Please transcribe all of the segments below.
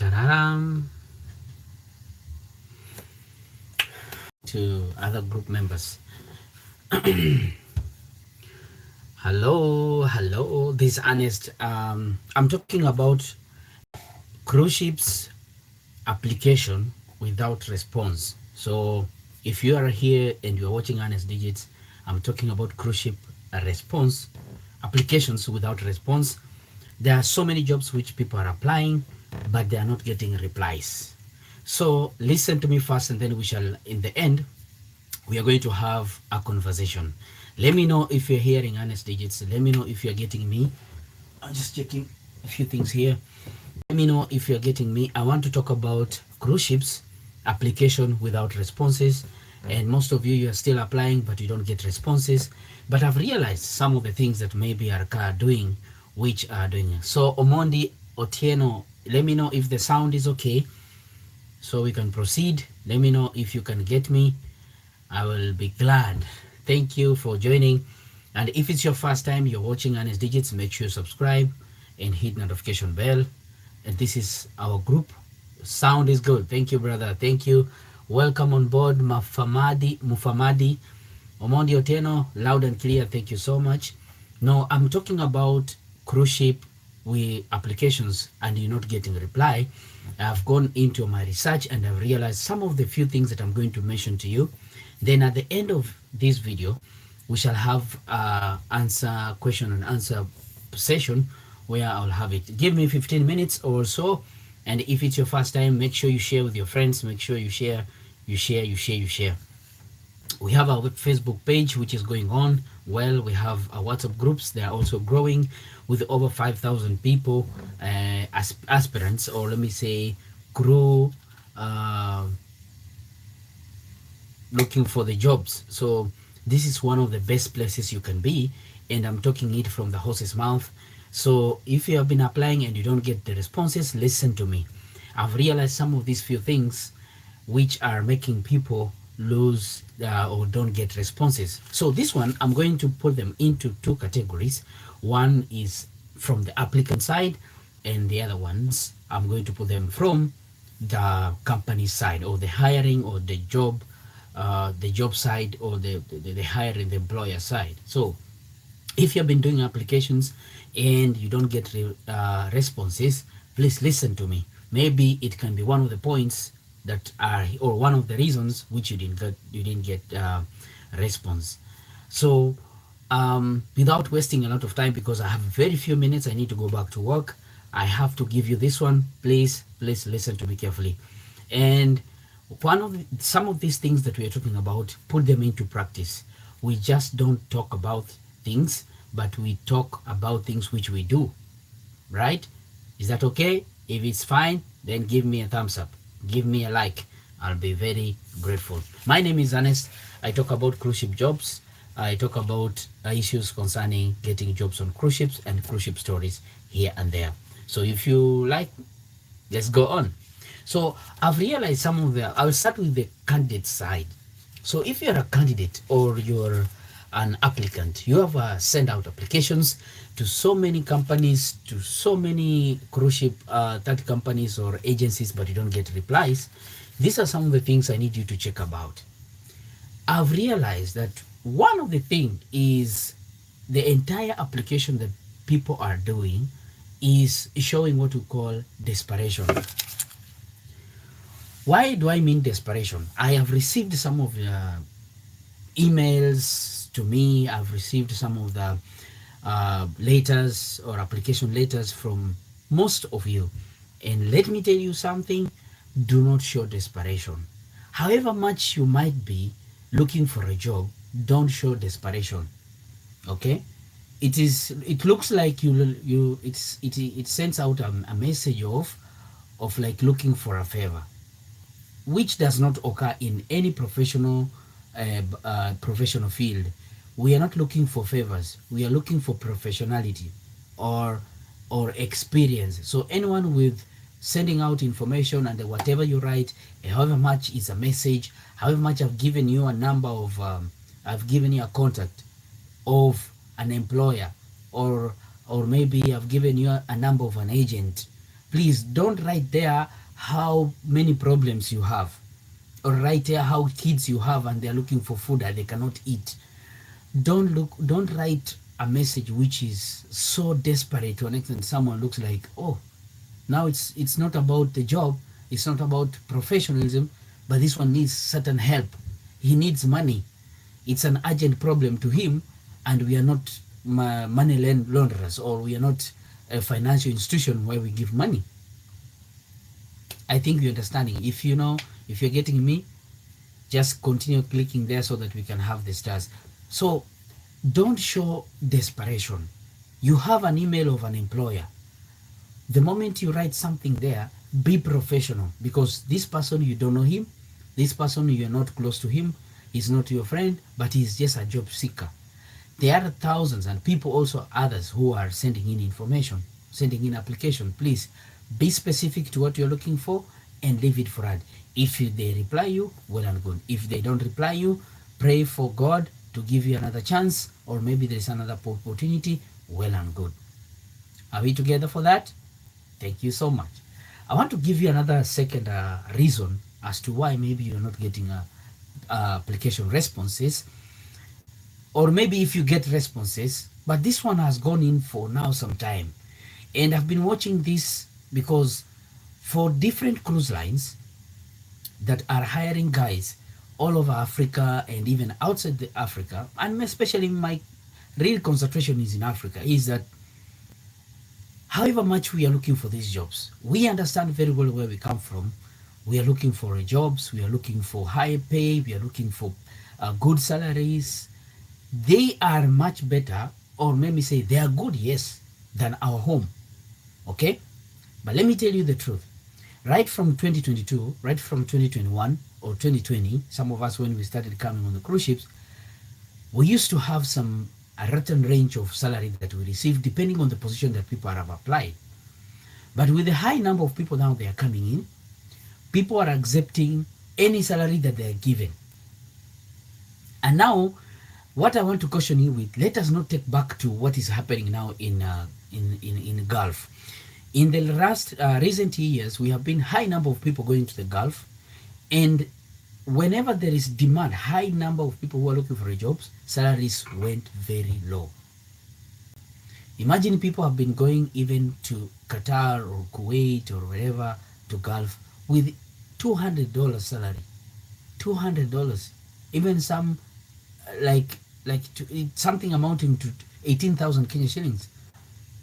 Tararam. To other group members. Hello, this is Ernest. I'm talking about cruise ships application without response. So if you are here and you're watching Ernest Digits, I'm talking about cruise ship response applications without response. There are so many jobs which people are applying, but they are not getting replies. So listen to me first, and then we shall, in the end, we are going to have a conversation. Let me know if you're hearing Ernest Digits. Let me know if you're getting me. I'm just checking a few things here. Let me know if you're getting me. I want to talk about cruise ships application without responses. And most of you are still applying, but you don't get responses. But I've realized some of the things that maybe are doing, which are doing. So Omondi Otieno, let me know if the sound is okay, so we can proceed. Let me know if you can get me. I will be glad. Thank you for joining. And if it's your first time you're watching Ernest Digits, make sure you subscribe and hit notification bell. And this is our group. Sound is good. Thank you, brother. Thank you. Welcome on board, Mufamadi. Omondi Otieno, loud and clear. Thank you so much. No, I'm talking about cruise ship with applications and you're not getting a reply. I've gone into my research and I've realized some of the few things that I'm going to mention to you. Then at the end of this video, we shall have question and answer session where I'll have it. Give me 15 minutes or so. And if it's your first time, make sure you share with your friends. Make sure you share. We have our Facebook page, which is going on well. We have our WhatsApp groups. They are also growing with over 5,000 people, aspirants, or let me say crew, looking for the jobs. So this is one of the best places you can be, and I'm talking it from the horse's mouth. So if you have been applying and you don't get the responses, listen to me. I've realized some of these few things which are making people lose or don't get responses. So this one, I'm going to put them into two categories. One is from the applicant side, and the other ones I'm going to put them from the company side, or the hiring or the job side, or the hiring, the employer side. So if you've been doing applications and you don't get responses, please listen to me. Maybe it can be one of the points that are, or one of the reasons which you didn't get response. So without wasting a lot of time, because I have very few minutes, I need to go back to work. I have to give you this one. Please listen to me carefully. And some of these things that we are talking about, put them into practice. We just don't talk about things, but we talk about things which we do, right? Is that okay? If it's fine, then give me a thumbs up, give me a like. I'll be very grateful. My name is Ernest. I talk about cruise ship jobs. I talk about issues concerning getting jobs on cruise ships and cruise ship stories here and there. So if you like, let's go on. So I've realized some of I'll start with the candidate side. So if you're a candidate or you're an applicant, you have sent out applications to so many companies, to so many cruise ship third companies or agencies, but you don't get replies. These are some of the things I need you to check about. I've realized that one of the things is the entire application that people are doing is showing what we call desperation. Why do I mean desperation? I have received some of the emails to me. I've received some of the letters or application letters from most of you. And let me tell you something, do not show desperation. However much you might be looking for a job, don't show desperation. Okay? It looks like it sends out a message of like looking for a favor, which does not occur in any professional field. We are not looking for favors. We are looking for professionality or experience. So anyone with sending out information and whatever you write, however much is a message, however much I've given you a number of, I've given you a contact of an employer, or maybe I've given you a number of an agent, Please don't write there how many problems you have, or write there how kids you have and they're looking for food and they cannot eat. Don't write a message which is so desperate to an extent someone looks like, oh, now it's not about the job, it's not about professionalism, but this one needs certain help. He needs money. It's an urgent problem to him, and we are not money launderers, or we are not a financial institution where we give money. I think you're understanding. If you're getting me, just continue clicking there so that we can have the stars. So don't show desperation. You have an email of an employer. The moment you write something there, be professional, because this person, you don't know him, this person, you're not close to him, he's not your friend, but he's just a job seeker. There are thousands and people, also others, who are sending in information, sending in application. Please be specific to what you're looking for and leave it for that. If they reply you, well and good. If they don't reply you, pray for God to give you another chance, or maybe there's another opportunity, well and good. Are we together for that? Thank you so much. I want to give you another second reason as to why maybe you're not getting application responses, or maybe if you get responses, but this one has gone in for now some time. And I've been watching this because for different cruise lines that are hiring guys all over Africa and even outside the Africa, and especially my real concentration is in Africa, is that however much we are looking for these jobs, we understand very well where we come from. We are looking for jobs, we are looking for high pay, we are looking for good salaries. They are much better, or let me say they are good, yes, than our home. Okay? But let me tell you the truth. Right from 2022, right from 2021 or 2020, some of us, when we started coming on the cruise ships, we used to have a certain range of salary that we receive depending on the position that people have applied. But with the high number of people now they are coming in, people are accepting any salary that they are given. And now, what I want to caution you with, let us not take back to what is happening now in Gulf. In the last recent years, we have been high number of people going to the Gulf, and whenever there is demand, high number of people who are looking for jobs, salaries went very low. Imagine people have been going even to Qatar or Kuwait or wherever, to Gulf, with $200 salary. $200. Even some something amounting to 18,000 Kenya shillings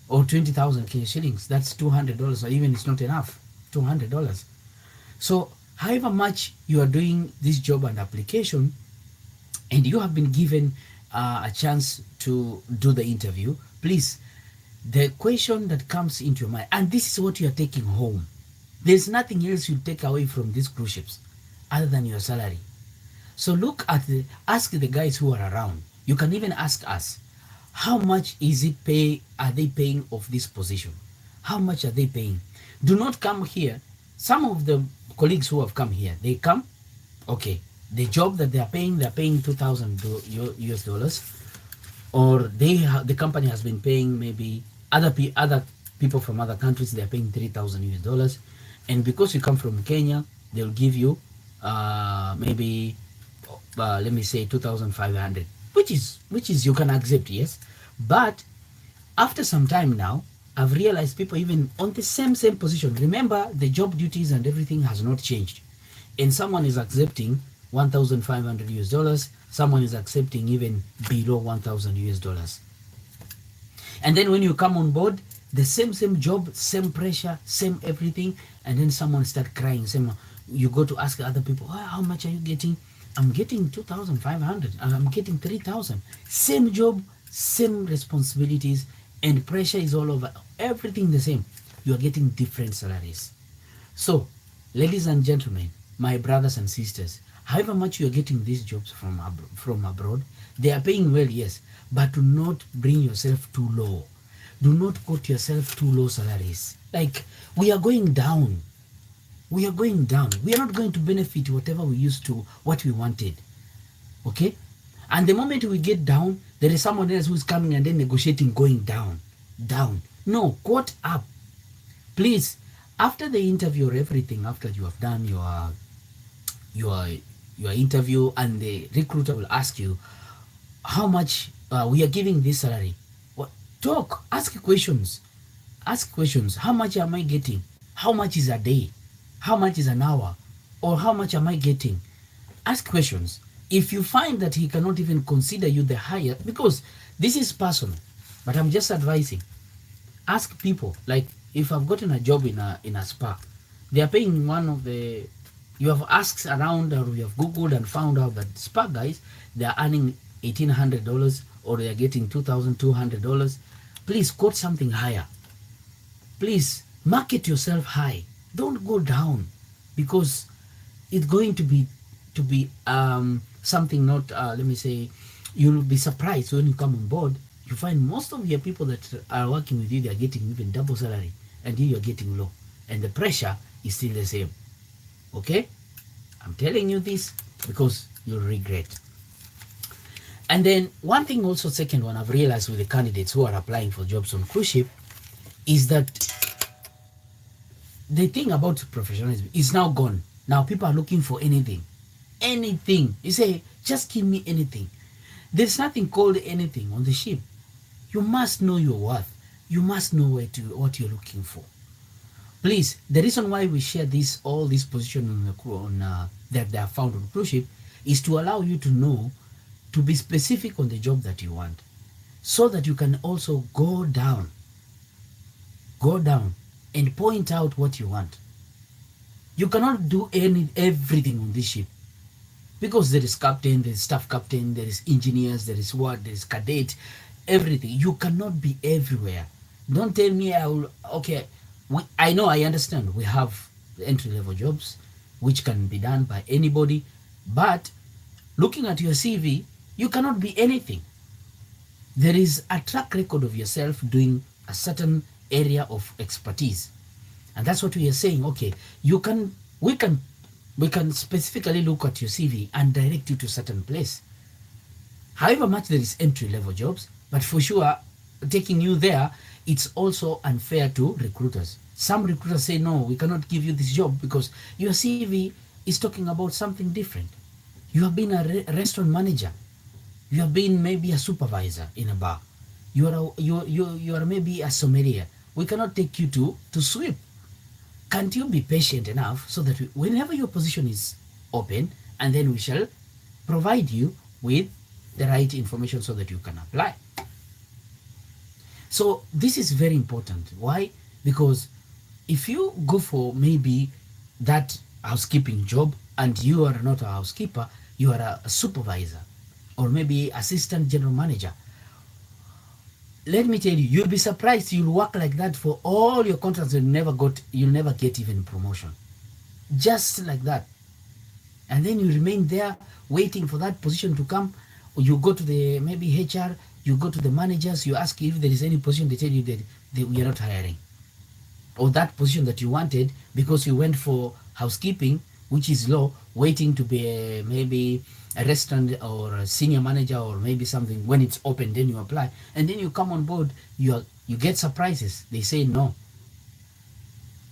or 20,000 Kenya shillings. That's $200, or even it's not enough, $200. So however much you are doing this job and application, and you have been given a chance to do the interview, please, the question that comes into your mind, and this is what you are taking home, there's nothing else you take away from these cruise ships other than your salary. So ask the guys who are around. You can even ask us, how much are they paying of this position? How much are they paying? Do not come here. Some of the colleagues who have come here, they come, okay, the job that they're paying $2,000 US, or the company has been paying, maybe other people from other countries, they're paying $3,000 US, and because you come from Kenya, they'll give you maybe let me say 2,500, which is you can accept, yes. But after some time now, I've realized people even on the same position, remember the job duties and everything has not changed, and someone is accepting $1,500 US, someone is accepting even below $1,000 US. And then when you come on board, the same job, same pressure, same everything, and then someone start crying. You go to ask other people, oh, how much are you getting? I'm getting 2,500, I'm getting 3,000. Same job, same responsibilities, and pressure is all over. Everything the same. You are getting different salaries. So, ladies and gentlemen, my brothers and sisters, however much you are getting these jobs from abroad, they are paying well, yes, but do not bring yourself too low. Do not quote yourself too low salaries. Like, we are going down. We are going down. We are not going to benefit whatever we used to, what we wanted. Okay? And the moment we get down, there is someone else who's coming and then negotiating going down. No, quote up. Please, After the interview or everything, after you have done your your interview, and the recruiter will ask you how much we are giving this salary. What? Talk, ask questions. How much am I getting? How much is a day? How much is an hour? Or how much am I getting? Ask questions. If you find that he cannot even consider you the higher, because this is personal, but I'm just advising. Ask people. Like, if I've gotten a job in a spa, they are paying one of the, you have asked around, or you have googled and found out that spa guys, they are earning $1,800, or they are getting $2,200. Please quote something higher. Please market yourself high. Don't go down, because it's going to be something not, let me say, you'll be surprised when you come on board. You find most of your people that are working with you, they are getting even double salary, and you are getting low, and the pressure is still the same. Okay, I'm telling you this because you'll regret. And then one thing also, second one, I've realized with the candidates who are applying for jobs on cruise ship, is that the thing about professionalism is now gone. Now people are looking for anything. You say, just give me anything. There's nothing called anything on the ship. You must know your worth. You must know what you're looking for. Please, the reason why we share all these positions on the crew, that they are found on cruise ship, is to allow you to know, to be specific on the job that you want, so that you can also go down and point out what you want. You cannot do everything on this ship, because there is captain, there is staff captain, there is engineers, there is cadet, everything. You cannot be everywhere. Don't tell me I understand we have entry-level jobs which can be done by anybody, but looking at your CV, you cannot be anything. There is a track record of yourself doing a certain area of expertise, and that's what we are saying. Okay, we can specifically look at your CV and direct you to a certain place. However much there is entry-level jobs, but for sure, taking you there, it's also unfair to recruiters. Some recruiters say, no, we cannot give you this job because your CV is talking about something different. You have been a restaurant manager. You have been maybe a supervisor in a bar. You are maybe a sommelier. We cannot take you to sweep. Can't you be patient enough so that whenever your position is open, and then we shall provide you with the right information so that you can apply. So this is very important. Why? Because if you go for maybe that housekeeping job and you are not a housekeeper, you are a supervisor or maybe assistant general manager, let me tell you, you'll be surprised. You'll work like that for all your contracts. You'll never get even promotion, just like that. And then you remain there waiting for that position to come. Or you go to the maybe HR, you go to the managers, you ask if there is any position. They tell you that we are not hiring, or that position that you wanted because you went for housekeeping, which is low, waiting to be maybe a restaurant or a senior manager or maybe something. When it's open, then you apply, and then you come on board. You get surprises. They say no.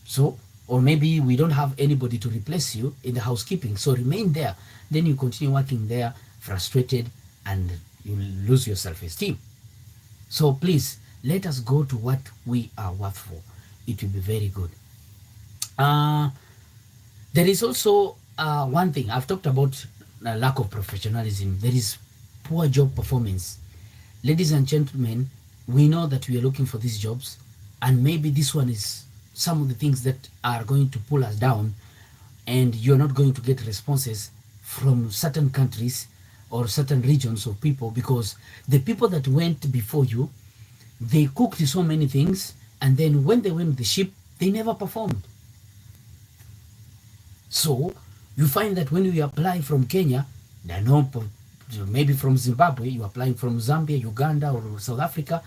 So, or maybe we don't have anybody to replace you in the housekeeping, so remain there. Then you continue working there, frustrated, and you lose your self-esteem. So please, let us go to what we are worth for. It will be very good. There is also one thing. I've talked about lack of professionalism. There is poor job performance. Ladies and gentlemen, we know that we are looking for these jobs, and maybe this one is some of the things that are going to pull us down, and you're not going to get responses from certain countries or certain regions of people, because the people that went before you, they cooked so many things, and then when they went the ship, they never performed. So you find that when you apply from Kenya, there are no, maybe from Zimbabwe, you're applying from Zambia, Uganda, or South Africa,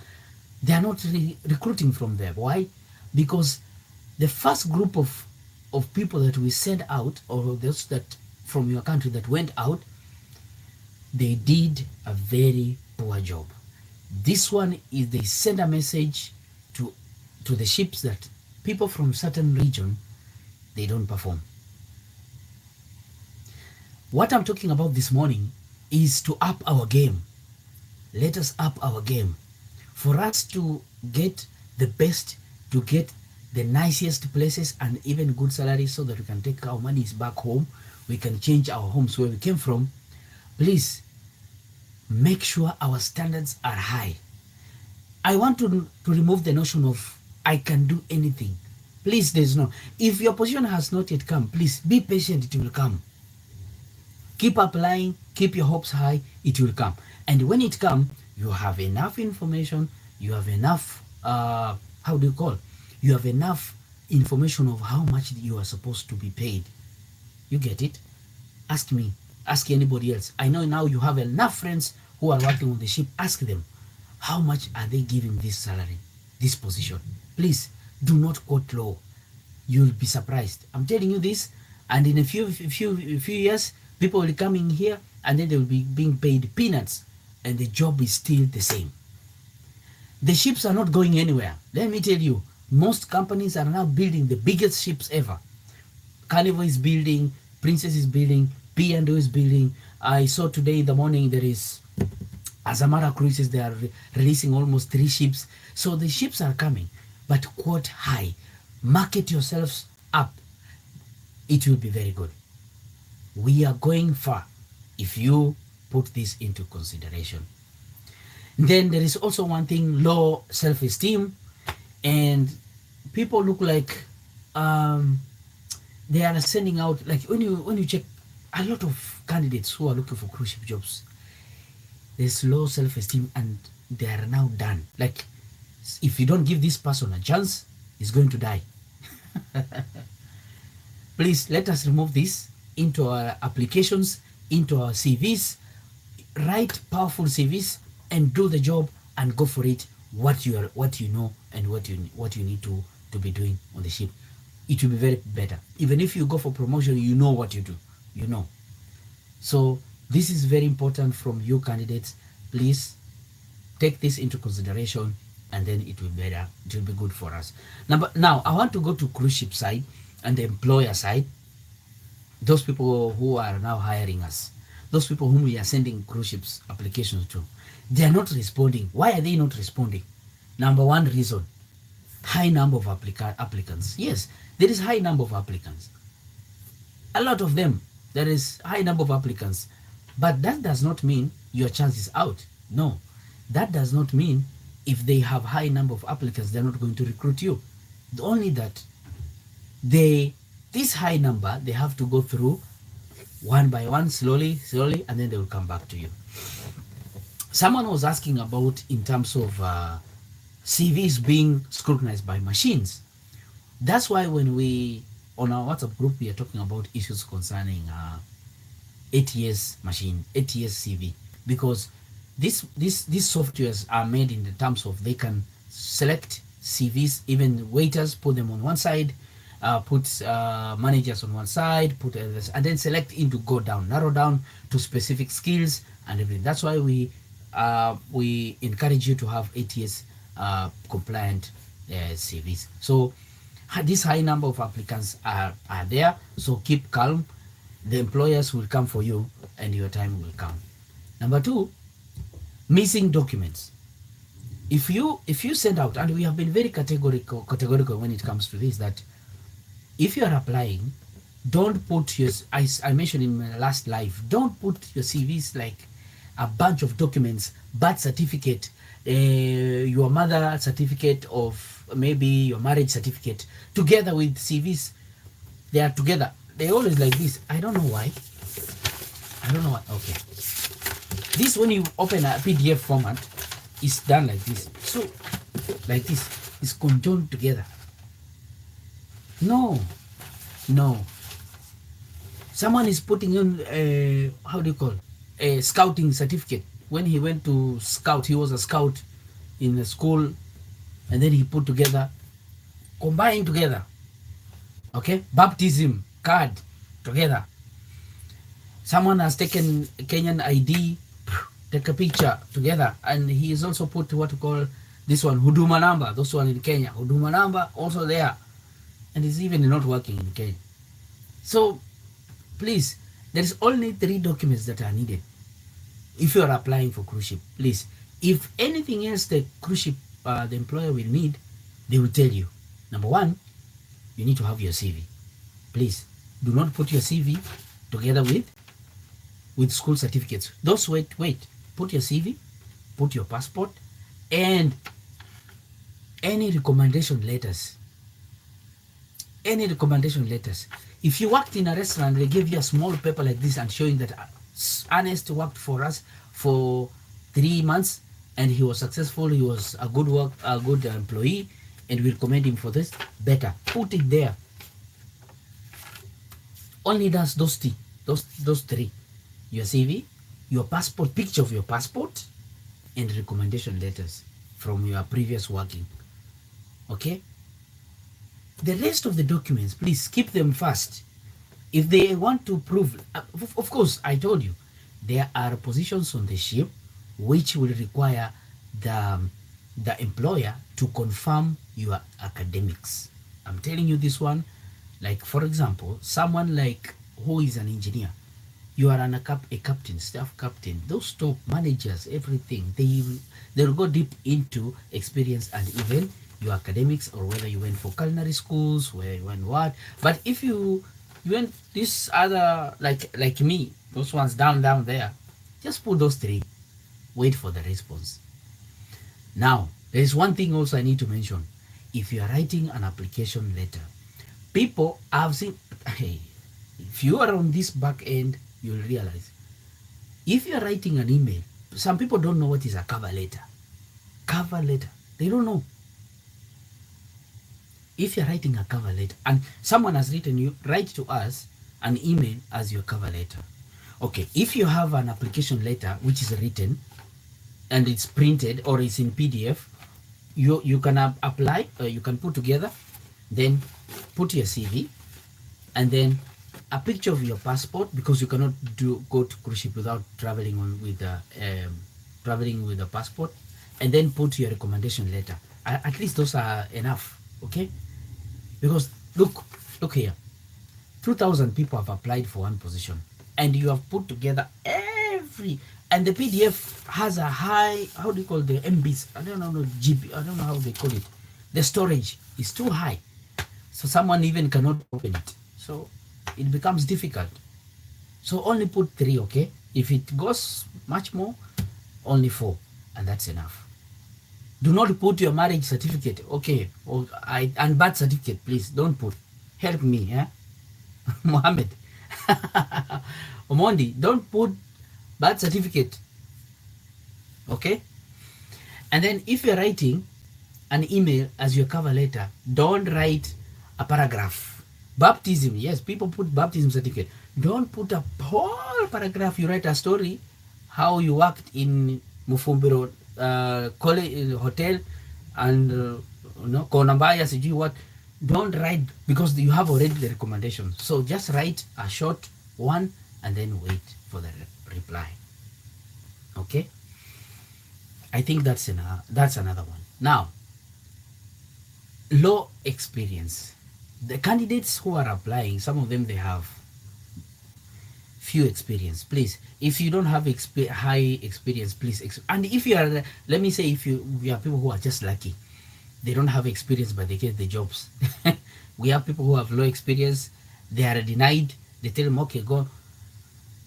they are not really recruiting from there. Why? Because the first group of people that we sent out, or those that from your country that went out, they did a very poor job. This one is they send a message to the ships that people from certain region, they don't perform. What I'm talking about this morning is to up our game. Let us up our game. For us to get the best, to get the nicest places and even good salaries so that we can take our monies back home, we can change our homes where we came from, please make sure our standards are high. I want to remove the notion of I can do anything. Please, there's no. If your position has not yet come, please be patient, it will come. Keep applying, keep your hopes high, it will come. And when it comes, you have enough information, you have enough, you have enough information of how much you are supposed to be paid. You get it? Ask me, ask anybody else. I know now you have enough friends who are working on the ship. Ask them, how much are they giving this salary, this position? Please, do not quote low. You'll be surprised. I'm telling you this, and in a few years, people will come in here and then they will be being paid peanuts, and the job is still the same. The ships are not going anywhere. Let me tell you, most companies are now building the biggest ships ever. Carnival is building, Princess is building, P&O is building. I saw today in the morning there is Azamara Cruises, they are releasing almost 3 ships. So the ships are coming, but quote high. Market yourselves up. It will be very good. We are going far if you put this into consideration. Then there is also one thing, low self-esteem, and people look like they are sending out, like when you check a lot of candidates who are looking for cruise ship jobs, there's low self-esteem and they are now done. Like, if you don't give this person a chance, he's going to die. Please let us remove this into our applications, into our CVs. Write powerful CVs and do the job and go for it. What you know and what you need to be doing on the ship. It will be very better. Even if you go for promotion, you know what you do. You know. So this is very important from you candidates. Please take this into consideration, and then it will be better. It will be good for us. Now I want to go to cruise ship side and the employer side. Those people who are now hiring us, those people whom we are sending cruise ships applications to, they are not responding. Why are they not responding? Number one reason, high number of applicants. Yes, there is high number of applicants. A lot of them, there is high number of applicants. But that does not mean your chance is out. No, that does not mean if they have high number of applicants, they're not going to recruit you. Only that this high number, they have to go through one by one, slowly, and then they will come back to you. Someone was asking about in terms of CVs being scrutinized by machines. That's why when on our WhatsApp group, we are talking about issues concerning ATS machine, ATS CV, because these softwares are made in the terms of they can select CVs, even waiters, put them on one side, put managers on one side, put others, and then select into narrow down to specific skills and everything. That's why we encourage you to have ATS compliant CVs. So this high number of applicants are there, so keep calm. The employers will come for you and your time will come. Number 2, missing documents. If you send out, and we have been very categorical when it comes to this, that if you are applying, don't put your, I mentioned in my last live, don't put your CVs like a bunch of documents, birth certificate, your mother certificate of maybe your marriage certificate, together with CVs. They are together. They always like this. I don't know why. I don't know what. Okay. This, when you open a PDF format, is done like this. So, like this. It's conjoined together. No. Someone is putting in a scouting certificate. When he went to scout, he was a scout in the school, and then he put together, combined together. Okay? Baptism card together. Someone has taken Kenyan ID, take a picture together, and he has also put what we call this one, Huduma number. Those one in Kenya, Huduma number also there. and it's even not working in Kenya. So please, there is only 3 documents that are needed if you are applying for cruise ship. Please, if anything else the cruise ship, the employer will need, they will tell you. Number 1, you need to have your CV. Please, do not put your CV together with school certificates. Those wait. Put your CV, put your passport, and any recommendation letters. Any recommendation letters. If you worked in a restaurant, they give you a small paper like this and showing that Ernest worked for us for 3 months and he was successful, he was a good employee, and we recommend him for this. Better put it there. Only does those 3: your CV, your passport, picture of your passport, and recommendation letters from your previous working. Okay. The rest of the documents, please keep them first. If they want to prove, of course, I told you, there are positions on the ship which will require the employer to confirm your academics. I'm telling you this one. Like, for example, someone like who is an engineer, you are a captain, staff captain, those top managers, everything, they will go deep into experience and even your academics, or whether you went for culinary schools, where you went what. But if you went this other, like me, those ones down there, just put those 3. Wait for the response. Now, there is one thing also I need to mention. If you are writing an application letter, people have seen, hey, if you are on this back end, you'll realize. If you are writing an email, some people don't know what is a cover letter. Cover letter, they don't know. If you're writing a cover letter and someone has written you, write to us an email as your cover letter. Okay, if you have an application letter which is written and it's printed or it's in PDF, you can apply, you can put together, then put your CV, and then a picture of your passport, because you cannot go to cruise ship without traveling with a passport, and then put your recommendation letter. At least those are enough, okay? Because look here, 2,000 people have applied for one position, and you have put together and the PDF has a high, how do you call the MBs? I don't know, GB, I don't know how they call it. The storage is too high, so someone even cannot open it. So it becomes difficult. So only put 3, okay? If it goes much more, only 4, and that's enough. Do not put your marriage certificate, okay? And birth certificate, please don't put. Help me, yeah? Mohammed. Omondi, don't put birth certificate, okay? And then if you're writing an email as your cover letter, don't write a paragraph. Baptism, yes, people put baptism certificate. Don't put a whole paragraph. You write a story, how you worked in Mufumbiro college, hotel, and Konambaya, sijui what. Don't write, because you have already the recommendation. So just write a short one and then wait for the reply. Okay, I think that's another one. Now, law experience. The candidates who are applying, some of them, they have few experience. Please, if you don't have high experience, please. And if you are, let me say, if you are people who are just lucky, they don't have experience but they get the jobs. We have people who have low experience, they are denied. They tell them, okay, go.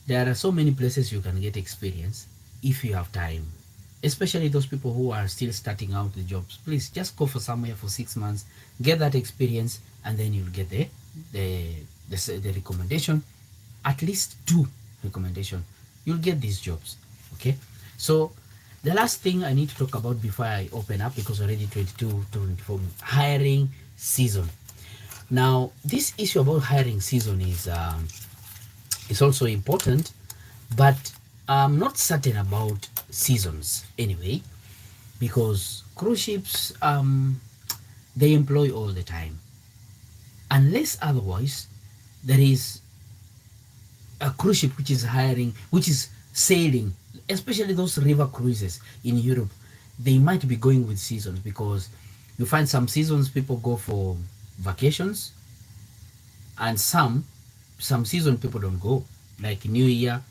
There are so many places you can get experience if you have time, especially those people who are still starting out the jobs. Please just go for somewhere for 6 months, get that experience, and then you'll get the recommendation. At least 2 recommendation, you'll get these jobs. Okay, so the last thing I need to talk about before I open up, because already 24, hiring season. Now, this issue about hiring season is also important, but I'm not certain about seasons anyway, because cruise ships, they employ all the time, unless otherwise there is a cruise ship which is hiring, which is sailing, especially those river cruises in Europe. They might be going with seasons, because you find some seasons people go for vacations, and some season people don't go, like New Year,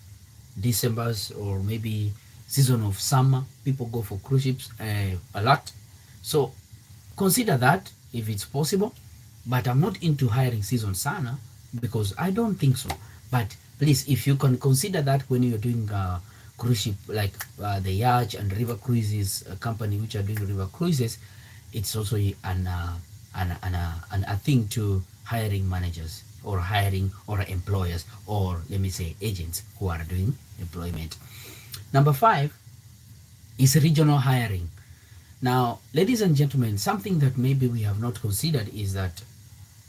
December's, or maybe season of summer, people go for cruise ships a lot. So consider that if it's possible, but I'm not into hiring season sana because I don't think so. But please, if you can consider that when you're doing cruise ship, like the yacht and river cruises company which are doing river cruises, it's also a thing to hiring managers or hiring or employers, or let me say agents who are doing employment. Number 5 is regional hiring. Now, ladies and gentlemen, something that maybe we have not considered is that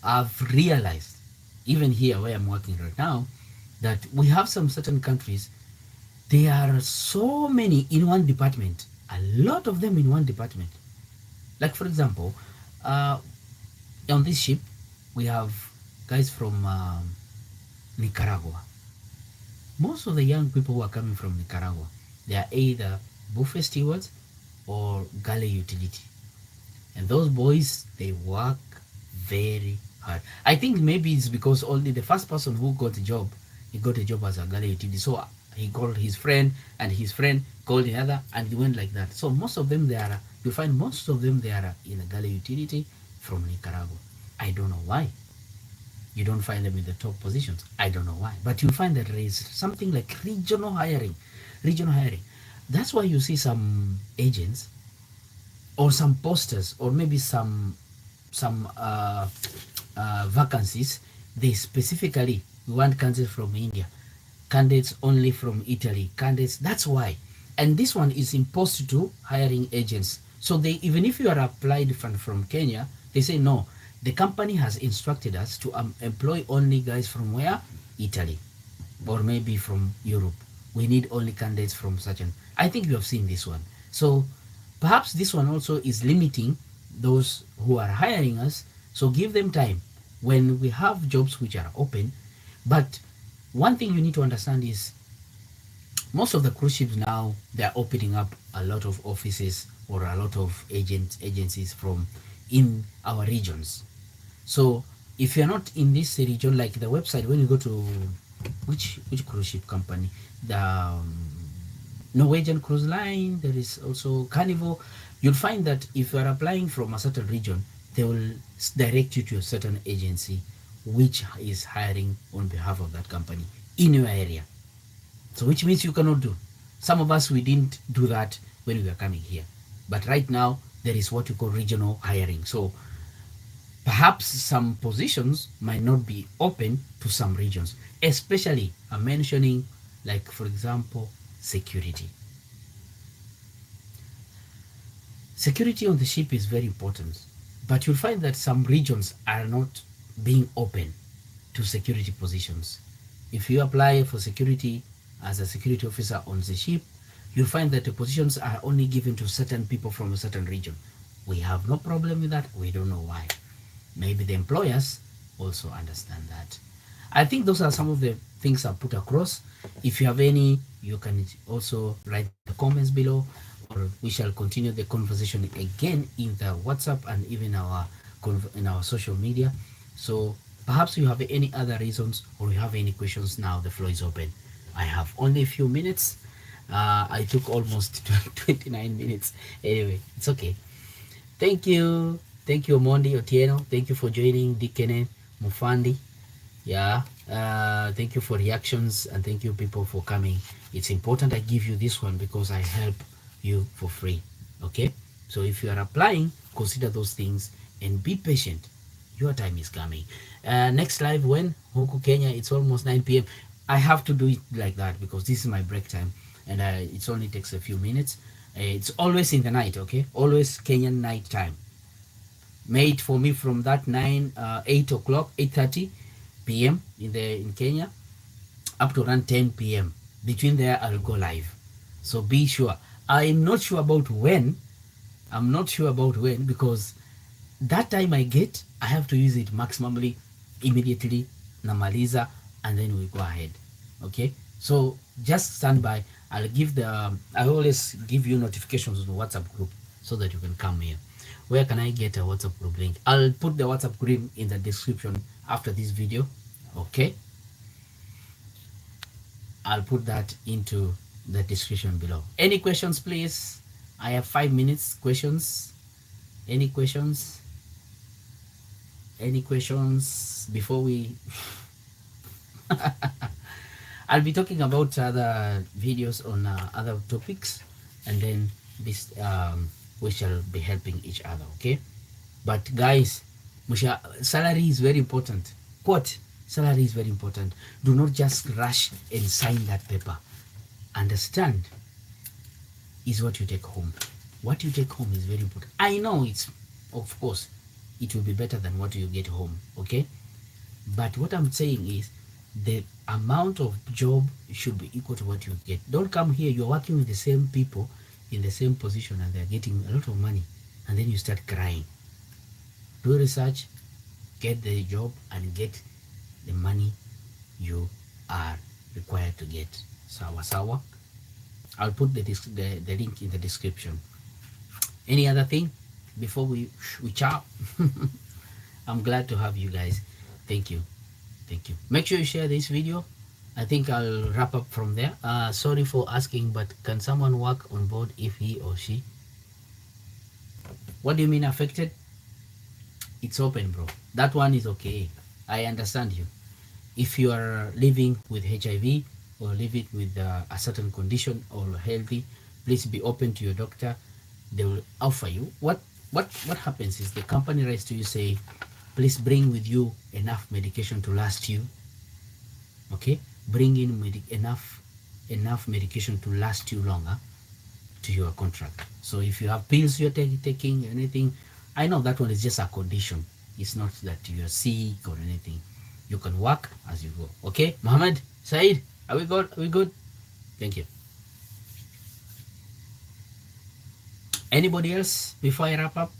I've realized, even here where I'm working right now, that we have some certain countries, there are so many in one department, a lot of them in one department. Like, for example, on this ship, we have guys from Nicaragua. Most of the young people who are coming from Nicaragua, they are either buffet stewards or galley utility. And those boys, they work very hard. I think maybe it's because only the first person who got a job, he got a job as a galley utility. So he called his friend, and his friend called the other, and it went like that. So most of them, you find most of them, they are in a galley utility from Nicaragua. I don't know why. You don't find them in the top positions. I don't know why. But you find that there is something like regional hiring. Regional hiring. That's why you see some agents or some posters or maybe some vacancies. They specifically want candidates from India, candidates only from Italy, candidates. That's why. And this one is imposed to hiring agents. So they, even if you are applied from Kenya, they say no. The company has instructed us to employ only guys from where? Italy, or maybe from Europe. We need only candidates from such an. I think you have seen this one. So perhaps this one also is limiting those who are hiring us. So give them time when we have jobs which are open. But one thing you need to understand is most of the cruise ships now, they are opening up a lot of offices or a lot of agencies from in our regions. So if you're not in this region, like the website, when you go to which cruise ship company, the Norwegian cruise line, there is also Carnival, you'll find that if you are applying from a certain region, they will direct you to a certain agency which is hiring on behalf of that company in your area. So which means you cannot do. Some of us, we didn't do that when we were coming here. But right now, there is what you call regional hiring. So perhaps some positions might not be open to some regions, especially I'm mentioning, like, for example, security. Security on the ship is very important, but you'll find that some regions are not being open to security positions. If you apply for security as a security officer on the ship, you'll find that the positions are only given to certain people from a certain region. We have no problem with that. We don't know why. Maybe the employers also understand that. I think those are some of the things I've put across. If you have any, you can also write the comments below, or we shall continue the conversation again in the WhatsApp and even in our social media. So perhaps you have any other reasons or you have any questions. Now the floor is open. I have only a few minutes. I took almost 29 minutes. Anyway, it's okay. Thank you. Thank you, Mondi Otieno. Thank you for joining, Dikene Mufandi. Yeah. Thank you for reactions, and thank you people for coming. It's important I give you this one because I help you for free. Okay? So if you are applying, consider those things and be patient. Your time is coming. Next live when? Huku Kenya, it's almost 9 p.m. I have to do it like that because this is my break time, and it only takes a few minutes. It's always in the night, okay? Always Kenyan night time. Made for me from that 8 o'clock, 8:30 p.m. in Kenya, up to around 10 p.m. Between there, I'll go live. So be sure. I'm not sure about when. Because that time I have to use it maximally, immediately, namaliza, and then we go ahead. Okay? So just stand by. I always give you notifications on the WhatsApp group so that you can come here. Where can I get a WhatsApp group link? I'll put the WhatsApp group in the description after this video. Okay, I'll put that into the description below. Any questions, please? I have 5 minutes. Questions? Any questions? Any questions before we I'll be talking about other videos on other topics, and then this we shall be helping each other. Okay, but guys, salary is very important. Quote, salary is very important. Do not just rush and sign that paper. Understand is what you take home. What you take home is very important. I know it's, of course, it will be better than what you get home. Okay, but what I'm saying is the amount of job should be equal to what you get. Don't come here, you're working with the same people in the same position and they're getting a lot of money, and then you start crying. Do research, get the job, and get the money you are required to get. Sawa sawa. I'll put the link in the description. Any other thing before we ciao? I'm glad to have you guys. Thank you. Thank you. Make sure you share this video. I think I'll wrap up from there. Sorry for asking, but can someone work on board if he or she? What do you mean affected? It's open, bro. That one is okay. I understand you. If you are living with HIV or living with a certain condition or healthy, please be open to your doctor. They will offer you. What happens is the company writes to you, say, please bring with you enough medication to last you. Okay, bring in enough medication to last you longer to your contract. So if you have pills you're taking anything, I know that one is just a condition. It's not that you're sick or anything. You can work as you go. Okay, Mohammed, Said, are we good? Are we good? Thank you. Anybody else before I wrap up?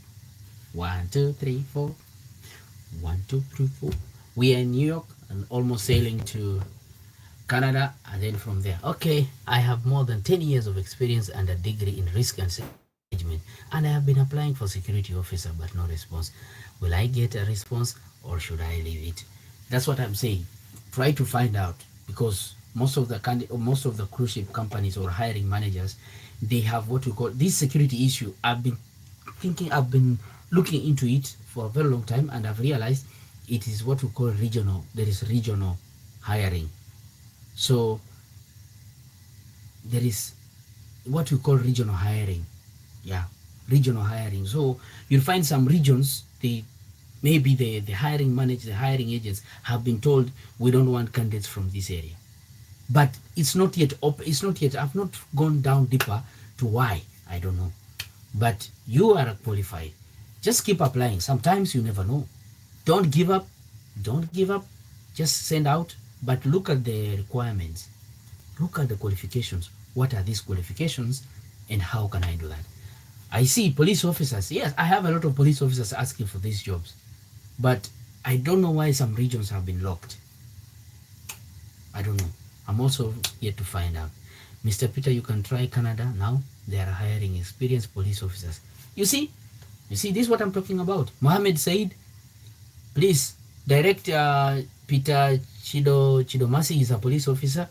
1, 2, 3, 4. 1, 2, 3, 4. We are in New York and almost sailing to Canada, and then from there. Okay, I have more than 10 years of experience and a degree in risk and management, and I have been applying for security officer but no response. Will I get a response or should I leave it? That's what I'm saying. Try to find out, because most of the cruise ship companies or hiring managers, they have what we call this security issue. I've been looking into it for a very long time, and I've realized it is what we call regional. There is regional hiring. So there is what we call regional hiring. Yeah, regional hiring. So you'll find some regions, maybe the hiring managers, the hiring agents have been told, we don't want candidates from this area. But it's not yet I've not gone down deeper to why. I don't know. But you are qualified. Just keep applying. Sometimes you never know. Don't give up. Don't give up. Just send out. But look at the requirements. Look at the qualifications. What are these qualifications and how can I do that? I see police officers. Yes, I have a lot of police officers asking for these jobs. But I don't know why some regions have been locked. I don't know. I'm also yet to find out. Mr. Peter, you can try Canada now. They are hiring experienced police officers. You see, this is what I'm talking about. Mohammed Said, please direct Peter Chidomasi is a police officer,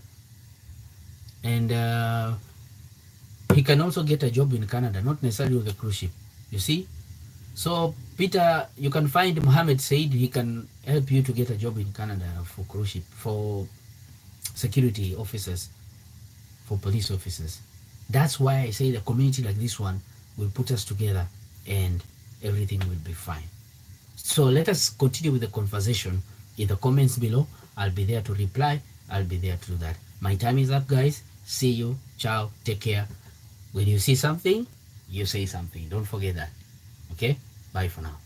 and he can also get a job in Canada, not necessarily with a cruise ship. You see, so Peter, you can find Mohammed Said. He can help you to get a job in Canada for cruise ship, for security officers, for police officers. That's why I say the community like this one will put us together and everything will be fine. So let us continue with the conversation in the comments below. I'll be there to reply. I'll be there to do that. My time is up, guys. See you. Ciao. Take care. When you see something, you say something. Don't forget that. Okay? Bye for now.